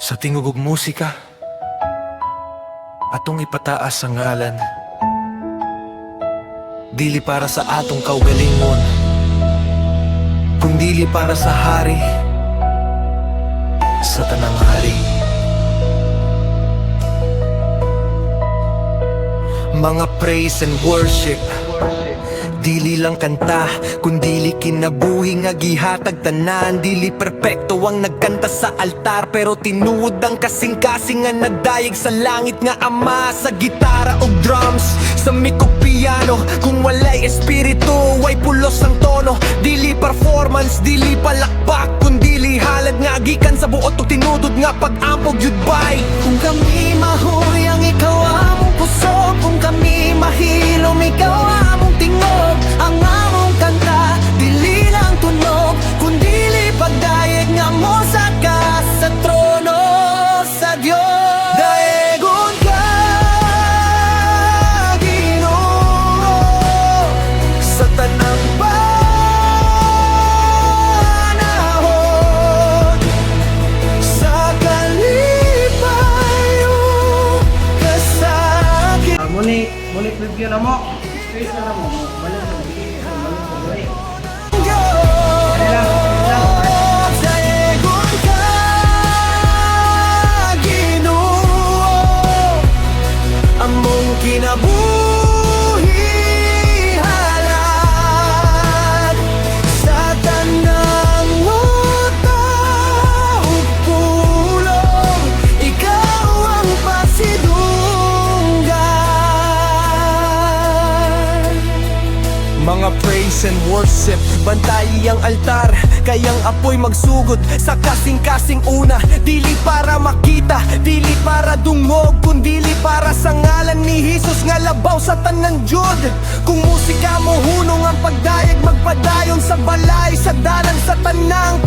Sa tingog ug musika, atong ipataas ang ngalan. Dili para sa atong kaugalingon, kung dili para sa hari, sa tanang hari. Mga praise and worship, dili lang kanta, kundili kinabuhi nga gihatag tanan. Dili perpekto ang nagkanta sa altar, pero tinuod ang kasing-kasing nga nagdayeg sa langit nga ama. Sa gitara o drums, sa mic o piano, kung walay espiritu, way pulos ang tono. Dili performance, dili palakpak, kundili halad nga gikan sa buot o tinudod nga pag-ampog yud bay. Kung kami mahuy ang ikaw among puso, kung kami mahilom ikaw among tingog. Ang among kanta, dili lang tunog, kundili pagdayeg nga mo sa trono sa Dios. Daegon ka, Ginoo, sa tanang panahon, sa kalipay o kasakit. Muli review na mo. Space na mo. Balik mo. Balik. Daegon ka, Ginoo, among kinabuhi halad sa tanang wuta ug pulong. Ikaw ang pasidunggan. Mga praise and worship, bantayi ang altar, kayang apoy magsugod sa kasing-kasing una. Dili para makita, dili para dungog, kundili para sa ngalan ni Jesus nga labaw sa tanan jud. Kung musika mo hunong ang pagdayeg, magpadayon sa balay, sa dalan sa tanang